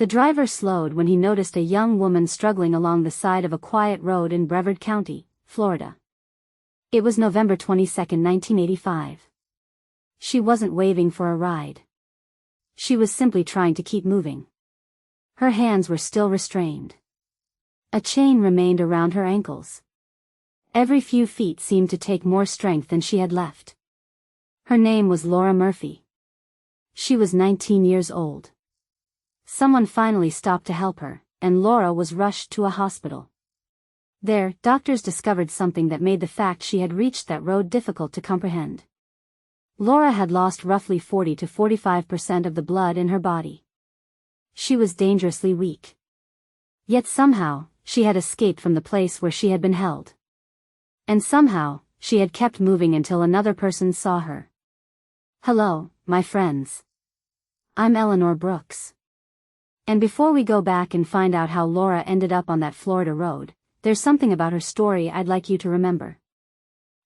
The driver slowed when he noticed a young woman struggling along the side of a quiet road in Brevard County, Florida. It was November 22, 1985. She wasn't waving for a ride. She was simply trying to keep moving. Her hands were still restrained. A chain remained around her ankles. Every few feet seemed to take more strength than she had left. Her name was Laura Murphy. She was 19 years old. Someone finally stopped to help her, and Laura was rushed to a hospital. There, doctors discovered something that made the fact she had reached that road difficult to comprehend. Laura had lost roughly 40 to 45% of the blood in her body. She was dangerously weak. Yet somehow, she had escaped from the place where she had been held. And somehow, she had kept moving until another person saw her. Hello, my friends. I'm Eleanor Brooks. And before we go back and find out how Laura ended up on that Florida road, there's something about her story I'd like you to remember.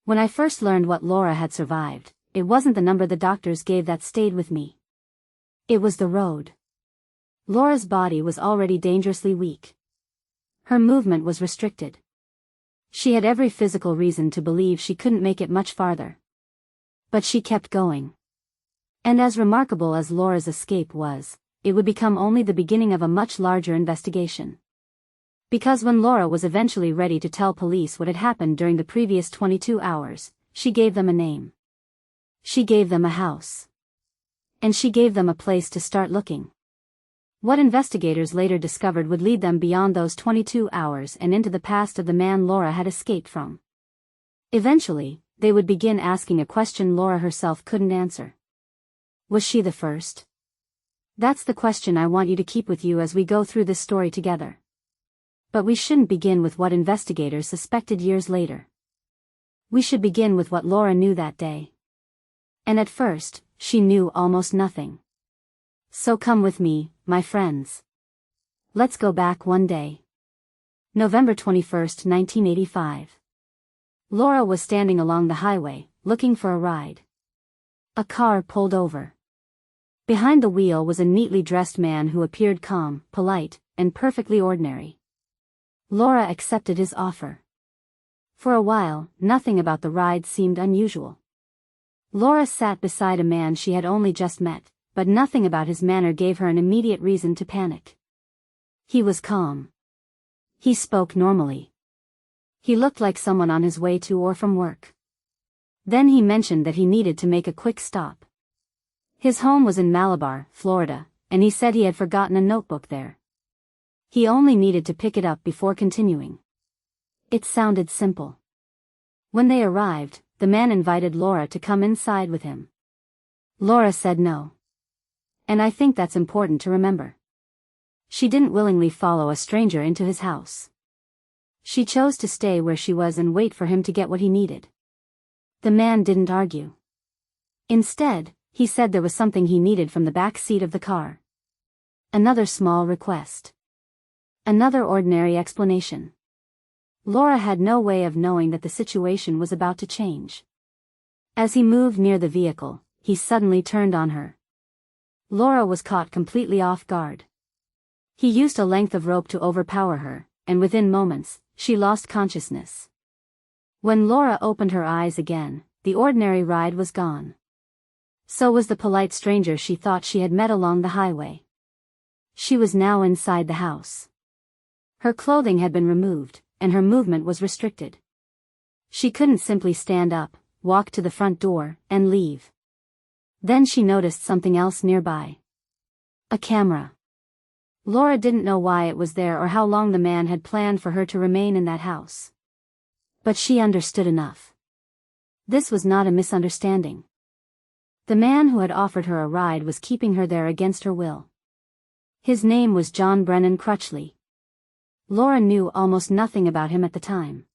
When I first learned what Laura had survived, it wasn't the number the doctors gave that stayed with me. It was the road. Laura's body was already dangerously weak. Her movement was restricted. She had every physical reason to believe she couldn't make it much farther. But she kept going. And as remarkable as Laura's escape was, it would become only the beginning of a much larger investigation. Because when Laura was eventually ready to tell police what had happened during the previous 22 hours, she gave them a name. She gave them a house. And she gave them a place to start looking. What investigators later discovered would lead them beyond those 22 hours and into the past of the man Laura had escaped from. Eventually, they would begin asking a question Laura herself couldn't answer. Was she the first? That's the question I want you to keep with you as we go through this story together. But we shouldn't begin with what investigators suspected years later. We should begin with what Laura knew that day. And at first, she knew almost nothing. So come with me, my friends. Let's go back one day. November 21st, 1985. Laura was standing along the highway, looking for a ride. A car pulled over. Behind the wheel was a neatly dressed man who appeared calm, polite, and perfectly ordinary. Laura accepted his offer. For a while, nothing about the ride seemed unusual. Laura sat beside a man she had only just met, but nothing about his manner gave her an immediate reason to panic. He was calm. He spoke normally. He looked like someone on his way to or from work. Then he mentioned that he needed to make a quick stop. His home was in Malabar, Florida, and he said he had forgotten a notebook there. He only needed to pick it up before continuing. It sounded simple. When they arrived, the man invited Laura to come inside with him. Laura said no. And I think that's important to remember. She didn't willingly follow a stranger into his house. She chose to stay where she was and wait for him to get what he needed. The man didn't argue. Instead, he said there was something he needed from the back seat of the car. Another small request. Another ordinary explanation. Laura had no way of knowing that the situation was about to change. As he moved near the vehicle, he suddenly turned on her. Laura was caught completely off guard. He used a length of rope to overpower her, and within moments, she lost consciousness. When Laura opened her eyes again, the ordinary ride was gone. So was the polite stranger she thought she had met along the highway. She was now inside the house. Her clothing had been removed, and her movement was restricted. She couldn't simply stand up, walk to the front door, and leave. Then she noticed something else nearby. A camera. Laura didn't know why it was there or how long the man had planned for her to remain in that house. But she understood enough. This was not a misunderstanding. The man who had offered her a ride was keeping her there against her will. His name was John Brennan Crutchley. Laura knew almost nothing about him at the time.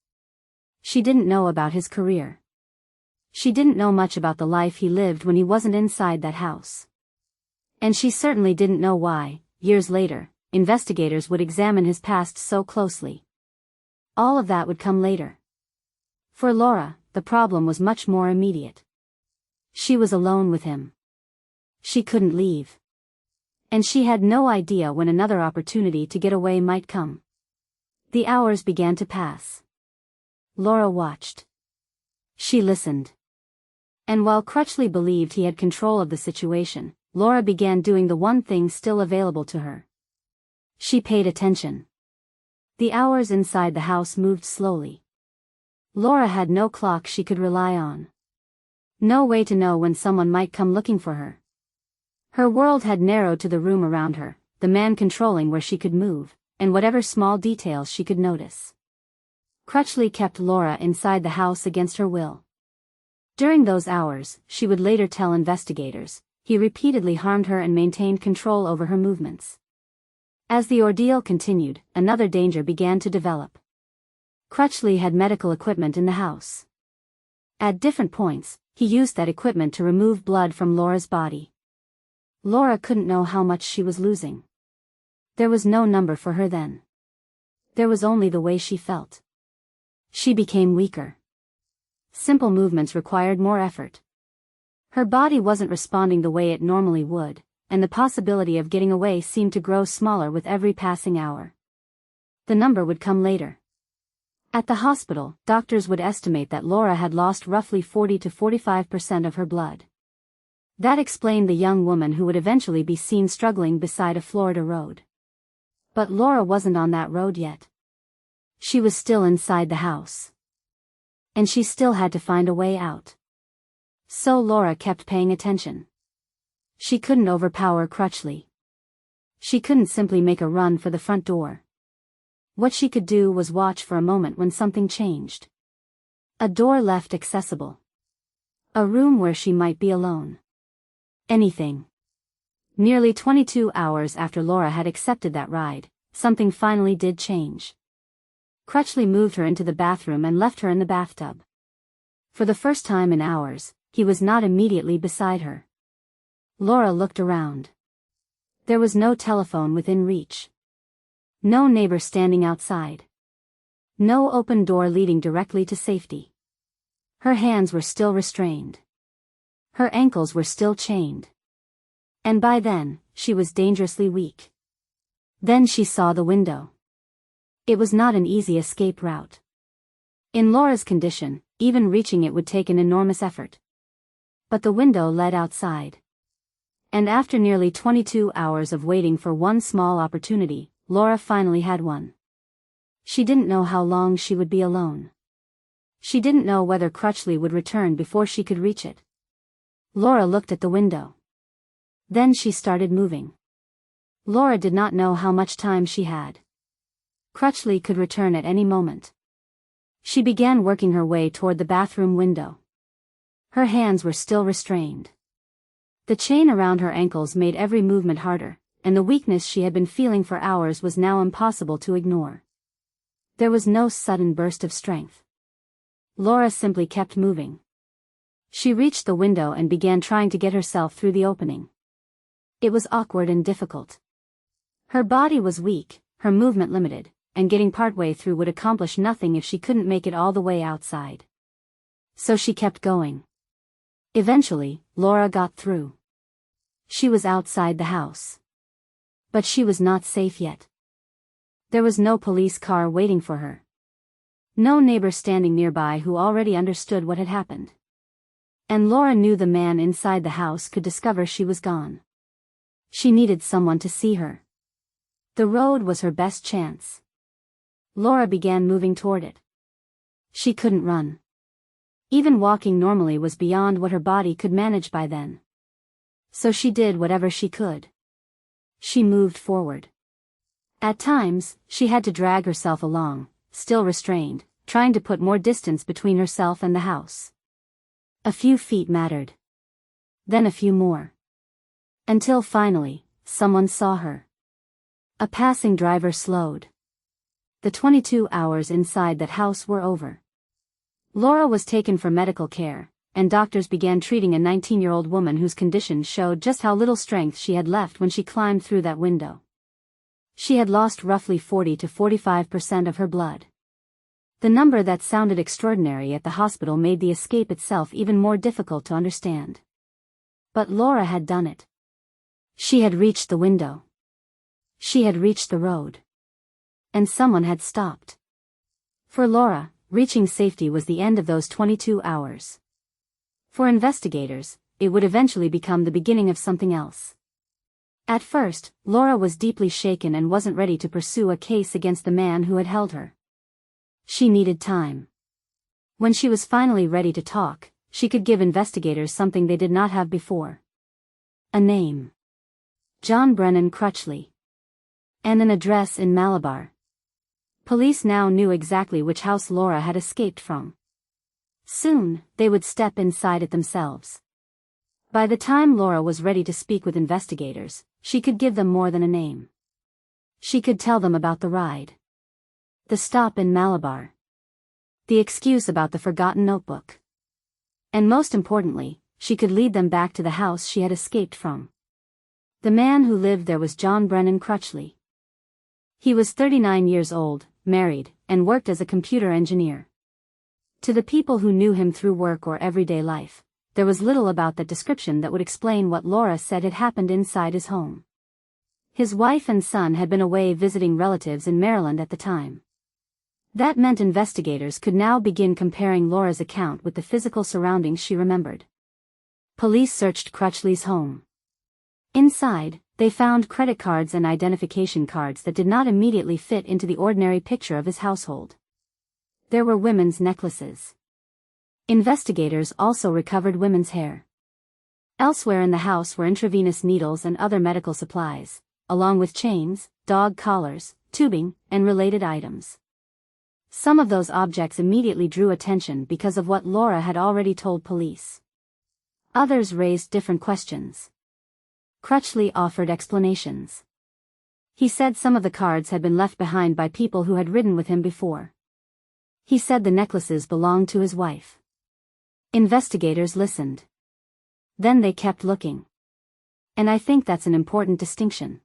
She didn't know about his career. She didn't know much about the life he lived when he wasn't inside that house. And she certainly didn't know why, years later, investigators would examine his past so closely. All of that would come later. For Laura, the problem was much more immediate. She was alone with him. She couldn't leave. And she had no idea when another opportunity to get away might come. The hours began to pass. Laura watched. She listened. And while Crutchley believed he had control of the situation, Laura began doing the one thing still available to her. She paid attention. The hours inside the house moved slowly. Laura had no clock she could rely on. No way to know when someone might come looking for her. Her world had narrowed to the room around her, the man controlling where she could move, and whatever small details she could notice. Crutchley kept Laura inside the house against her will. During those hours, she would later tell investigators, he repeatedly harmed her and maintained control over her movements. As the ordeal continued, another danger began to develop. Crutchley had medical equipment in the house. At different points, he used that equipment to remove blood from Laura's body. Laura couldn't know how much she was losing. There was no number for her then. There was only the way she felt. She became weaker. Simple movements required more effort. Her body wasn't responding the way it normally would, and the possibility of getting away seemed to grow smaller with every passing hour. The number would come later. At the hospital, doctors would estimate that Laura had lost roughly 40 to 45% of her blood. That explained the young woman who would eventually be seen struggling beside a Florida road. But Laura wasn't on that road yet. She was still inside the house. And she still had to find a way out. So Laura kept paying attention. She couldn't overpower Crutchley. She couldn't simply make a run for the front door. What she could do was watch for a moment when something changed. A door left accessible. A room where she might be alone. Anything. Nearly 22 hours after Laura had accepted that ride, something finally did change. Crutchley moved her into the bathroom and left her in the bathtub. For the first time in hours, he was not immediately beside her. Laura looked around. There was no telephone within reach. No neighbor standing outside. No open door leading directly to safety. Her hands were still restrained. Her ankles were still chained. And by then, she was dangerously weak. Then she saw the window. It was not an easy escape route. In Laura's condition, even reaching it would take an enormous effort. But the window led outside. And after nearly 22 hours of waiting for one small opportunity, Laura finally had one. She didn't know how long she would be alone. She didn't know whether Crutchley would return before she could reach it. Laura looked at the window. Then she started moving. Laura did not know how much time she had. Crutchley could return at any moment. She began working her way toward the bathroom window. Her hands were still restrained. The chain around her ankles made every movement harder, and the weakness she had been feeling for hours was now impossible to ignore. There was no sudden burst of strength. Laura simply kept moving. She reached the window and began trying to get herself through the opening. It was awkward and difficult. Her body was weak, her movement limited, and getting partway through would accomplish nothing if she couldn't make it all the way outside. So she kept going. Eventually, Laura got through. She was outside the house. But she was not safe yet. There was no police car waiting for her. No neighbor standing nearby who already understood what had happened. And Laura knew the man inside the house could discover she was gone. She needed someone to see her. The road was her best chance. Laura began moving toward it. She couldn't run. Even walking normally was beyond what her body could manage by then. So she did whatever she could. She moved forward. At times, she had to drag herself along, still restrained, trying to put more distance between herself and the house. A few feet mattered. Then a few more. Until finally, someone saw her. A passing driver slowed. The 22 hours inside that house were over. Laura was taken for medical care, and doctors began treating a 19-year-old woman whose condition showed just how little strength she had left when she climbed through that window. She had lost roughly 40 to 45% of her blood. The number that sounded extraordinary at the hospital made the escape itself even more difficult to understand. But Laura had done it. She had reached the window. She had reached the road. And someone had stopped. For Laura, reaching safety was the end of those 22 hours. For investigators, it would eventually become the beginning of something else. At first, Laura was deeply shaken and wasn't ready to pursue a case against the man who had held her. She needed time. When she was finally ready to talk, she could give investigators something they did not have before. A name. John Brennan Crutchley. And an address in Malabar. Police now knew exactly which house Laura had escaped from. Soon, they would step inside it themselves. By the time Laura was ready to speak with investigators, she could give them more than a name. She could tell them about the ride. The stop in Malabar. The excuse about the forgotten notebook. And most importantly, she could lead them back to the house she had escaped from. The man who lived there was John Brennan Crutchley. He was 39 years old, married, and worked as a computer engineer. To the people who knew him through work or everyday life, there was little about that description that would explain what Laura said had happened inside his home. His wife and son had been away visiting relatives in Maryland at the time. That meant investigators could now begin comparing Laura's account with the physical surroundings she remembered. Police searched Crutchley's home. Inside, they found credit cards and identification cards that did not immediately fit into the ordinary picture of his household. There were women's necklaces. Investigators also recovered women's hair. Elsewhere in the house were intravenous needles and other medical supplies, along with chains, dog collars, tubing, and related items. Some of those objects immediately drew attention because of what Laura had already told police. Others raised different questions. Crutchley offered explanations. He said some of the cards had been left behind by people who had ridden with him before. He said the necklaces belonged to his wife. Investigators listened. Then they kept looking. And I think that's an important distinction.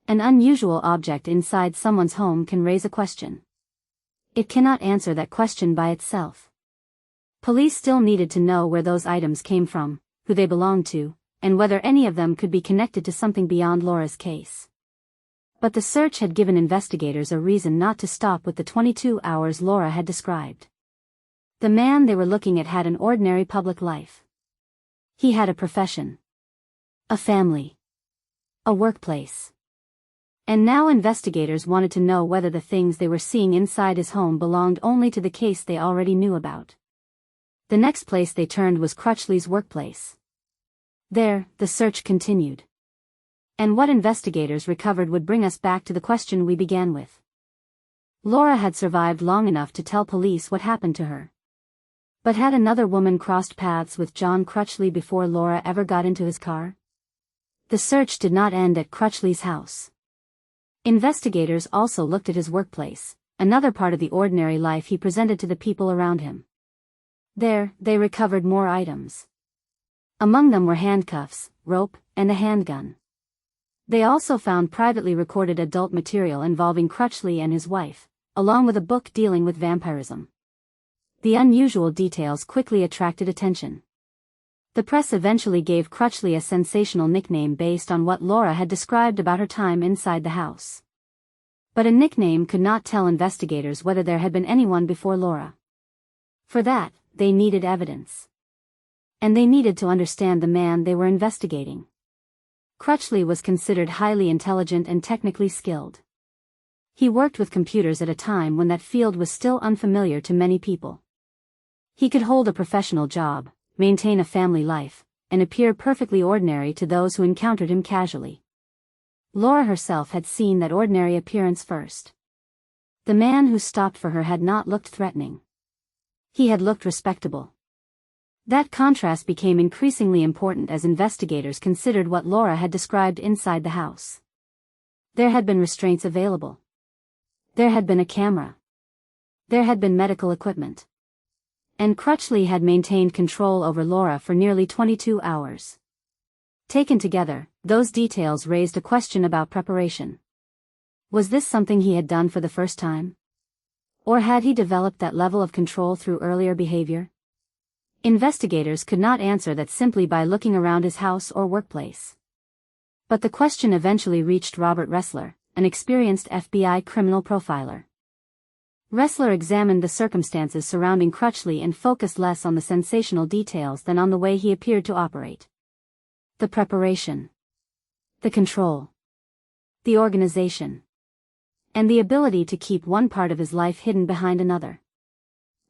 An unusual object inside someone's home can raise a question. It cannot answer that question by itself. Police still needed to know where those items came from, who they belonged to, and whether any of them could be connected to something beyond Laura's case. But the search had given investigators a reason not to stop with the 22 hours Laura had described. The man they were looking at had an ordinary public life. He had a profession. A family. A workplace. And now investigators wanted to know whether the things they were seeing inside his home belonged only to the case they already knew about. The next place they turned was Crutchley's workplace. There, the search continued. And what investigators recovered would bring us back to the question we began with. Laura had survived long enough to tell police what happened to her. But had another woman crossed paths with John Crutchley before Laura ever got into his car? The search did not end at Crutchley's house. Investigators also looked at his workplace, another part of the ordinary life he presented to the people around him. There, they recovered more items. Among them were handcuffs, rope, and a handgun. They also found privately recorded adult material involving Crutchley and his wife, along with a book dealing with vampirism. The unusual details quickly attracted attention. The press eventually gave Crutchley a sensational nickname based on what Laura had described about her time inside the house. But a nickname could not tell investigators whether there had been anyone before Laura. For that, they needed evidence. And they needed to understand the man they were investigating. Crutchley was considered highly intelligent and technically skilled. He worked with computers at a time when that field was still unfamiliar to many people. He could hold a professional job, maintain a family life, and appear perfectly ordinary to those who encountered him casually. Laura herself had seen that ordinary appearance first. The man who stopped for her had not looked threatening. He had looked respectable. That contrast became increasingly important as investigators considered what Laura had described inside the house. There had been restraints available. There had been a camera. There had been medical equipment. And Crutchley had maintained control over Laura for nearly 22 hours. Taken together, those details raised a question about preparation. Was this something he had done for the first time? Or had he developed that level of control through earlier behavior? Investigators could not answer that simply by looking around his house or workplace. But the question eventually reached Robert Ressler, an experienced FBI criminal profiler. Ressler examined the circumstances surrounding Crutchley and focused less on the sensational details than on the way he appeared to operate. The preparation, the control, the organization, and the ability to keep one part of his life hidden behind another.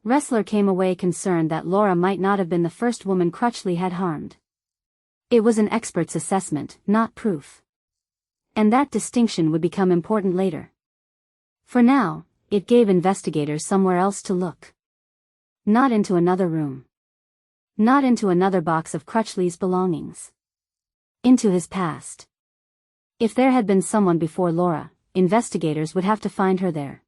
Ressler came away concerned that Laura might not have been the first woman Crutchley had harmed. It was an expert's assessment, not proof. And that distinction would become important later. For now, it gave investigators somewhere else to look. Not into another room. Not into another box of Crutchley's belongings. Into his past. If there had been someone before Laura, investigators would have to find her there.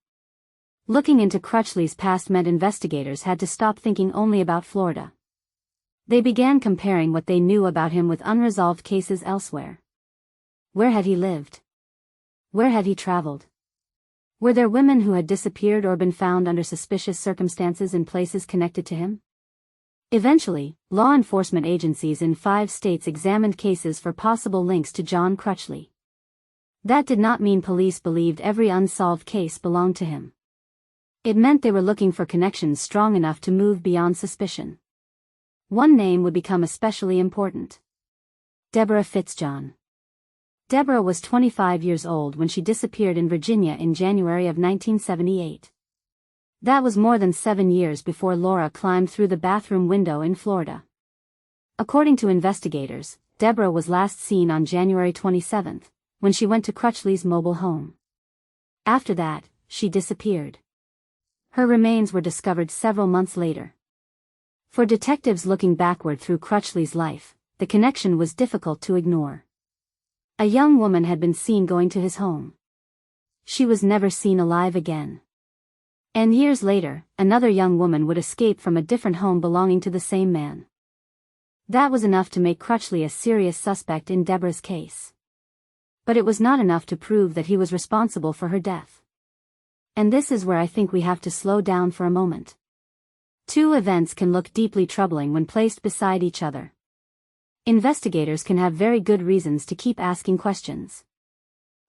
Looking into Crutchley's past meant investigators had to stop thinking only about Florida. They began comparing what they knew about him with unresolved cases elsewhere. Where had he lived? Where had he traveled? Were there women who had disappeared or been found under suspicious circumstances in places connected to him? Eventually, law enforcement agencies in 5 states examined cases for possible links to John Crutchley. That did not mean police believed every unsolved case belonged to him. It meant they were looking for connections strong enough to move beyond suspicion. One name would become especially important. Deborah Fitzjohn. Deborah was 25 years old when she disappeared in Virginia in January of 1978. That was more than 7 years before Laura climbed through the bathroom window in Florida. According to investigators, Deborah was last seen on January 27, when she went to Crutchley's mobile home. After that, she disappeared. Her remains were discovered several months later. For detectives looking backward through Crutchley's life, the connection was difficult to ignore. A young woman had been seen going to his home. She was never seen alive again. And years later, another young woman would escape from a different home belonging to the same man. That was enough to make Crutchley a serious suspect in Deborah's case. But it was not enough to prove that he was responsible for her death. And this is where I think we have to slow down for a moment. 2 events can look deeply troubling when placed beside each other. Investigators can have very good reasons to keep asking questions.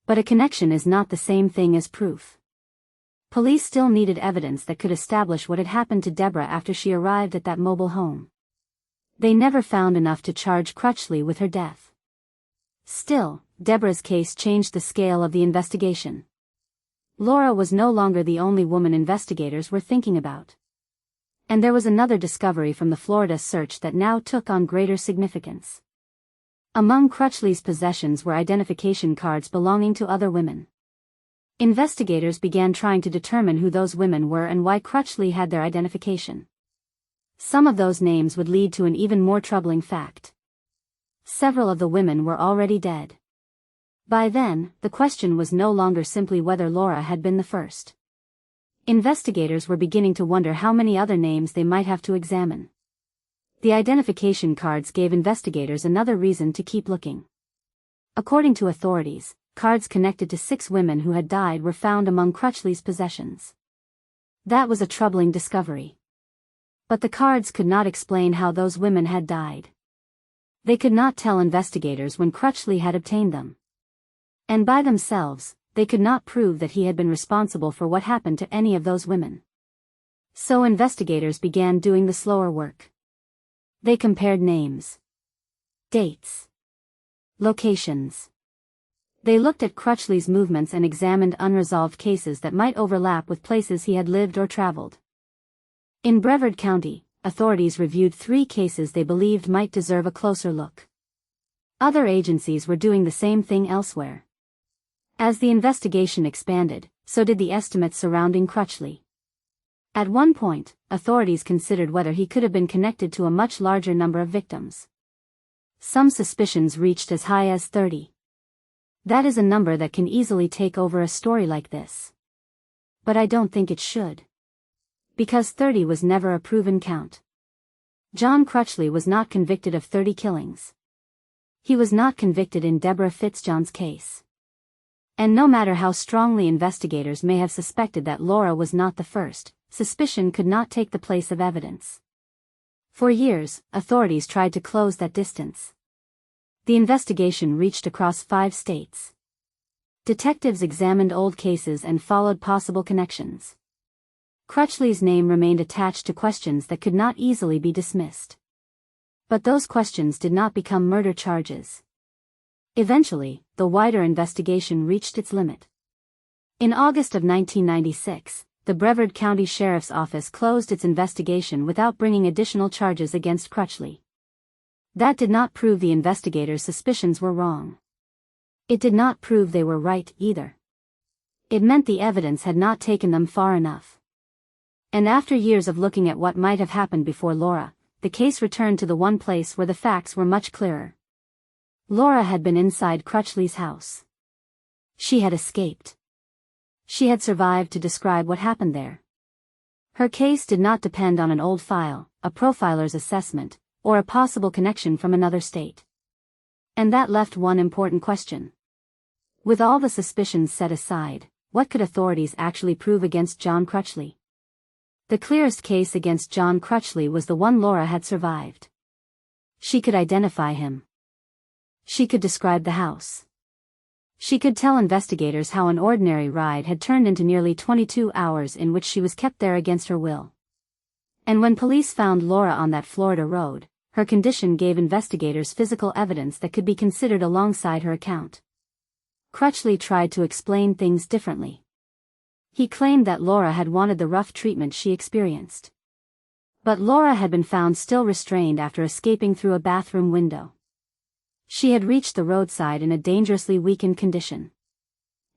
But a connection is not the same thing as proof. Police still needed evidence that could establish what had happened to Deborah after she arrived at that mobile home. They never found enough to charge Crutchley with her death. Still, Deborah's case changed the scale of the investigation. Laura was no longer the only woman investigators were thinking about. And there was another discovery from the Florida search that now took on greater significance. Among Crutchley's possessions were identification cards belonging to other women. Investigators began trying to determine who those women were and why Crutchley had their identification. Some of those names would lead to an even more troubling fact. Several of the women were already dead. By then, the question was no longer simply whether Laura had been the first. Investigators were beginning to wonder how many other names they might have to examine. The identification cards gave investigators another reason to keep looking. According to authorities, cards connected to 6 women who had died were found among Crutchley's possessions. That was a troubling discovery. But the cards could not explain how those women had died. They could not tell investigators when Crutchley had obtained them. And by themselves, they could not prove that he had been responsible for what happened to any of those women. So investigators began doing the slower work. They compared names, dates, locations. They looked at Crutchley's movements and examined unresolved cases that might overlap with places he had lived or traveled. In Brevard County, authorities reviewed 3 cases they believed might deserve a closer look. Other agencies were doing the same thing elsewhere. As the investigation expanded, so did the estimates surrounding Crutchley. At one point, authorities considered whether he could have been connected to a much larger number of victims. Some suspicions reached as high as 30. That is a number that can easily take over a story like this. But I don't think it should. Because 30 was never a proven count. John Crutchley was not convicted of 30 killings. He was not convicted in Deborah Fitzjohn's case. And no matter how strongly investigators may have suspected that Laura was not the first, suspicion could not take the place of evidence. For years, authorities tried to close that distance. The investigation reached across 5 states. Detectives examined old cases and followed possible connections. Crutchley's name remained attached to questions that could not easily be dismissed. But those questions did not become murder charges. Eventually, the wider investigation reached its limit. In August of 1996, the Brevard County Sheriff's Office closed its investigation without bringing additional charges against Crutchley. That did not prove the investigators' suspicions were wrong. It did not prove they were right either. It meant the evidence had not taken them far enough. And after years of looking at what might have happened before Laura, the case returned to the one place where the facts were much clearer. Laura had been inside Crutchley's house. She had escaped. She had survived to describe what happened there. Her case did not depend on an old file, a profiler's assessment, or a possible connection from another state. And that left one important question. With all the suspicions set aside, what could authorities actually prove against John Crutchley? The clearest case against John Crutchley was the one Laura had survived. She could identify him. She could describe the house. She could tell investigators how an ordinary ride had turned into nearly 22 hours in which she was kept there against her will. And when police found Laura on that Florida road, her condition gave investigators physical evidence that could be considered alongside her account. Crutchley tried to explain things differently. He claimed that Laura had wanted the rough treatment she experienced. But Laura had been found still restrained after escaping through a bathroom window. She had reached the roadside in a dangerously weakened condition.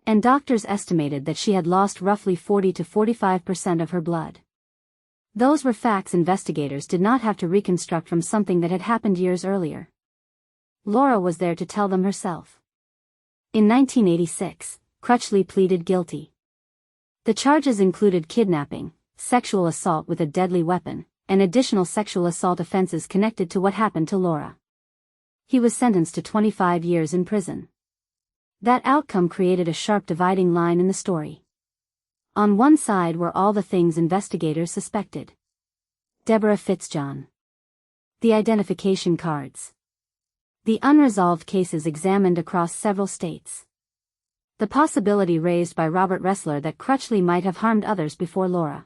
And doctors estimated that she had lost roughly 40 to 45% of her blood. Those were facts investigators did not have to reconstruct from something that had happened years earlier. Laura was there to tell them herself. In 1986, Crutchley pleaded guilty. The charges included kidnapping, sexual assault with a deadly weapon, and additional sexual assault offenses connected to what happened to Laura. He was sentenced to 25 years in prison. That outcome created a sharp dividing line in the story. On one side were all the things investigators suspected. Deborah Fitzjohn. The identification cards. The unresolved cases examined across several states. The possibility raised by Robert Ressler that Crutchley might have harmed others before Laura.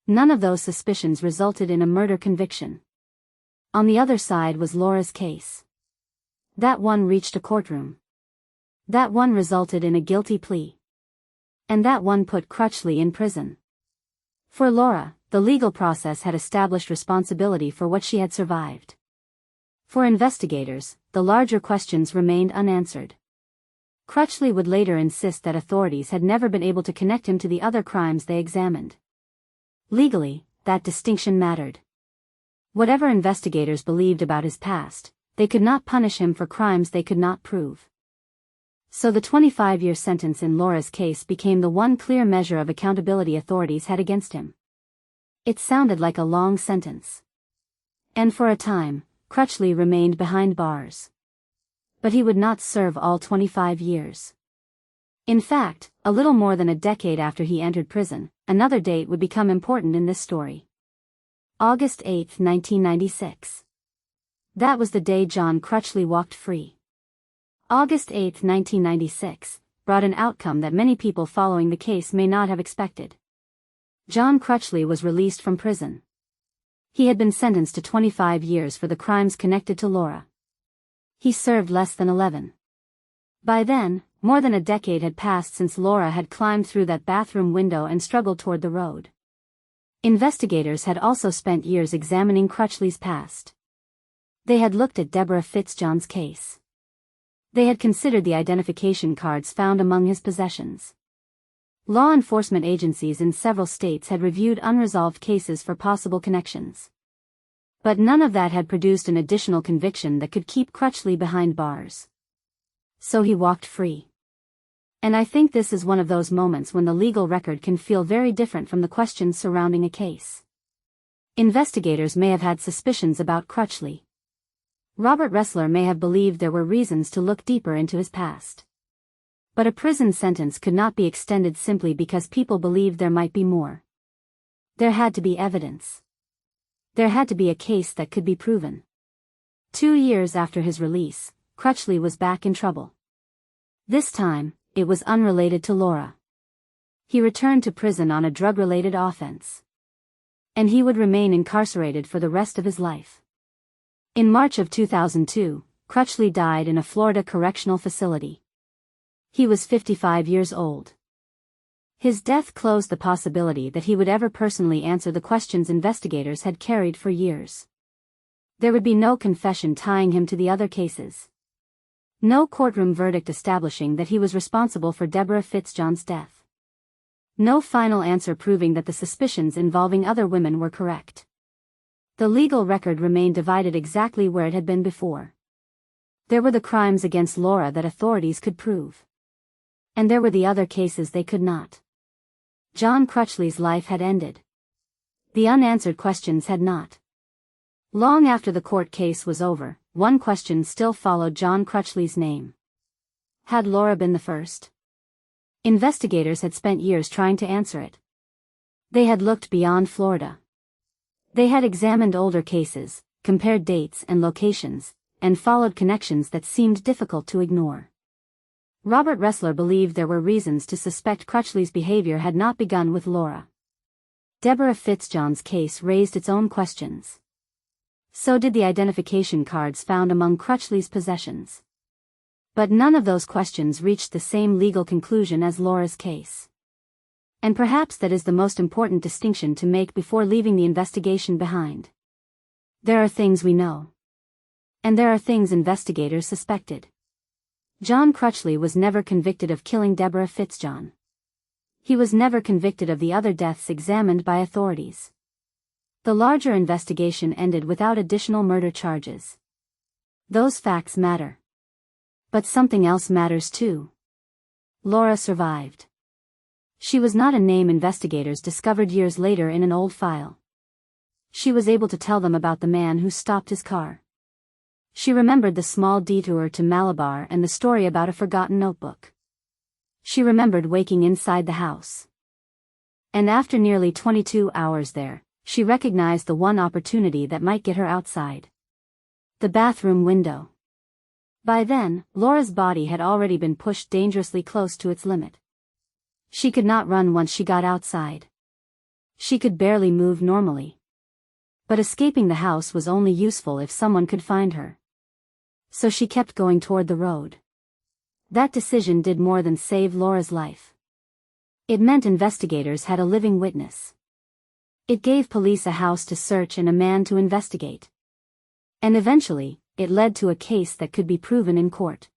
None of those suspicions resulted in a murder conviction. On the other side was Laura's case. That one reached a courtroom. That one resulted in a guilty plea. And that one put Crutchley in prison. For Laura, the legal process had established responsibility for what she had survived. For investigators, the larger questions remained unanswered. Crutchley would later insist that authorities had never been able to connect him to the other crimes they examined. Legally, that distinction mattered. Whatever investigators believed about his past, they could not punish him for crimes they could not prove. So the 25-year sentence in Laura's case became the one clear measure of accountability authorities had against him. It sounded like a long sentence. And for a time, Crutchley remained behind bars. But he would not serve all 25 years. In fact, a little more than a decade after he entered prison, another date would become important in this story. August 8, 1996. That was the day John Crutchley walked free. August 8, 1996, brought an outcome that many people following the case may not have expected. John Crutchley was released from prison. He had been sentenced to 25 years for the crimes connected to Laura. He served less than 11. By then, more than a decade had passed since Laura had climbed through that bathroom window and struggled toward the road. Investigators had also spent years examining Crutchley's past. They had looked at Deborah Fitzjohn's case. They had considered the identification cards found among his possessions. Law enforcement agencies in several states had reviewed unresolved cases for possible connections. But none of that had produced an additional conviction that could keep Crutchley behind bars. So he walked free. And I think this is one of those moments when the legal record can feel very different from the questions surrounding a case. Investigators may have had suspicions about Crutchley. Robert Ressler may have believed there were reasons to look deeper into his past. But a prison sentence could not be extended simply because people believed there might be more. There had to be evidence. There had to be a case that could be proven. 2 years after his release, Crutchley was back in trouble. This time, it was unrelated to Laura. He returned to prison on a drug-related offense. And he would remain incarcerated for the rest of his life. In March of 2002, Crutchley died in a Florida correctional facility. He was 55 years old. His death closed the possibility that he would ever personally answer the questions investigators had carried for years. There would be no confession tying him to the other cases. No courtroom verdict establishing that he was responsible for Deborah Fitzjohn's death. No final answer proving that the suspicions involving other women were correct. The legal record remained divided exactly where it had been before. There were the crimes against Laura that authorities could prove. And there were the other cases they could not. John Crutchley's life had ended. The unanswered questions had not. Long after the court case was over, one question still followed John Crutchley's name. Had Laura been the first? Investigators had spent years trying to answer it. They had looked beyond Florida. They had examined older cases, compared dates and locations, and followed connections that seemed difficult to ignore. Robert Ressler believed there were reasons to suspect Crutchley's behavior had not begun with Laura. Deborah Fitzjohn's case raised its own questions. So did the identification cards found among Crutchley's possessions. But none of those questions reached the same legal conclusion as Laura's case. And perhaps that is the most important distinction to make before leaving the investigation behind. There are things we know. And there are things investigators suspected. John Crutchley was never convicted of killing Deborah Fitzjohn. He was never convicted of the other deaths examined by authorities. The larger investigation ended without additional murder charges. Those facts matter. But something else matters too. Laura survived. She was not a name investigators discovered years later in an old file. She was able to tell them about the man who stopped his car. She remembered the small detour to Malabar and the story about a forgotten notebook. She remembered waking inside the house. And after nearly 22 hours there, she recognized the one opportunity that might get her outside. The bathroom window. By then, Laura's body had already been pushed dangerously close to its limit. She could not run once she got outside. She could barely move normally. But escaping the house was only useful if someone could find her. So she kept going toward the road. That decision did more than save Laura's life. It meant investigators had a living witness. It gave police a house to search and a man to investigate. And eventually, it led to a case that could be proven in court.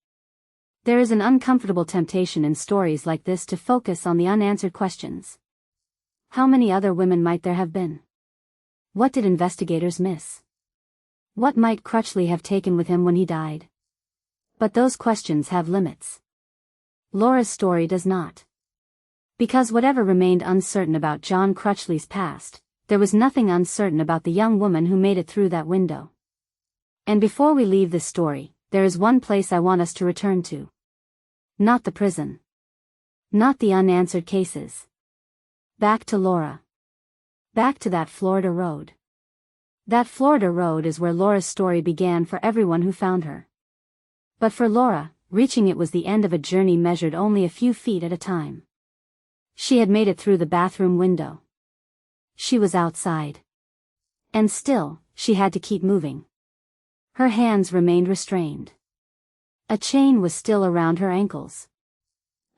There is an uncomfortable temptation in stories like this to focus on the unanswered questions. How many other women might there have been? What did investigators miss? What might Crutchley have taken with him when he died? But those questions have limits. Laura's story does not. Because whatever remained uncertain about John Crutchley's past, there was nothing uncertain about the young woman who made it through that window. And before we leave this story, there is one place I want us to return to. Not the prison. Not the unanswered cases. Back to Laura. Back to that Florida road. That Florida road is where Laura's story began for everyone who found her. But for Laura, reaching it was the end of a journey measured only a few feet at a time. She had made it through the bathroom window. She was outside. And still, she had to keep moving. Her hands remained restrained. A chain was still around her ankles.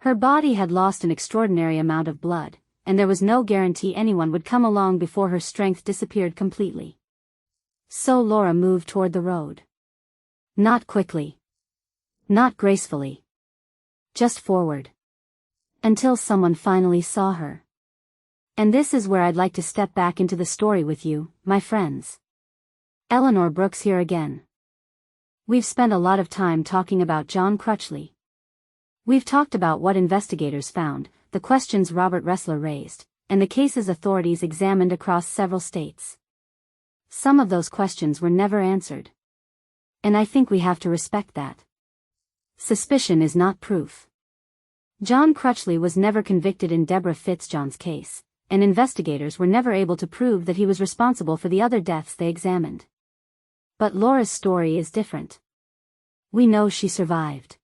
Her body had lost an extraordinary amount of blood, and there was no guarantee anyone would come along before her strength disappeared completely. So Laura moved toward the road. Not quickly. Not gracefully. Just forward. Until someone finally saw her. And this is where I'd like to step back into the story with you, my friends. Eleanor Brooks here again. We've spent a lot of time talking about John Crutchley. We've talked about what investigators found, the questions Robert Ressler raised, and the cases authorities examined across several states. Some of those questions were never answered. And I think we have to respect that. Suspicion is not proof. John Crutchley was never convicted in Deborah Fitzjohn's case, and investigators were never able to prove that he was responsible for the other deaths they examined. But Laura's story is different. We know she survived.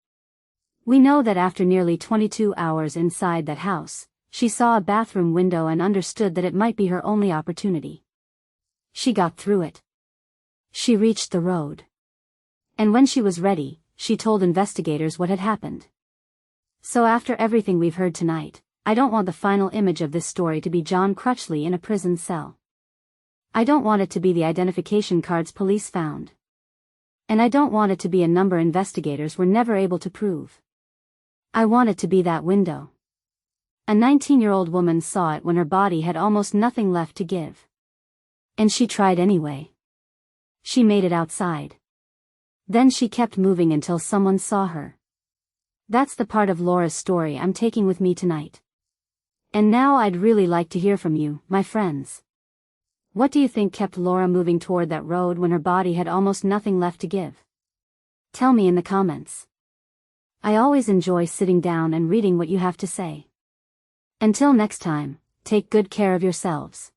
We know that after nearly 22 hours inside that house, she saw a bathroom window and understood that it might be her only opportunity. She got through it. She reached the road. And when she was ready, she told investigators what had happened. So after everything we've heard tonight, I don't want the final image of this story to be John Crutchley in a prison cell. I don't want it to be the identification cards police found. And I don't want it to be a number investigators were never able to prove. I want it to be that window. A 19-year-old woman saw it when her body had almost nothing left to give. And she tried anyway. She made it outside. Then she kept moving until someone saw her. That's the part of Laura's story I'm taking with me tonight. And now I'd really like to hear from you, my friends. What do you think kept Laura moving toward that road when her body had almost nothing left to give? Tell me in the comments. I always enjoy sitting down and reading what you have to say. Until next time, take good care of yourselves.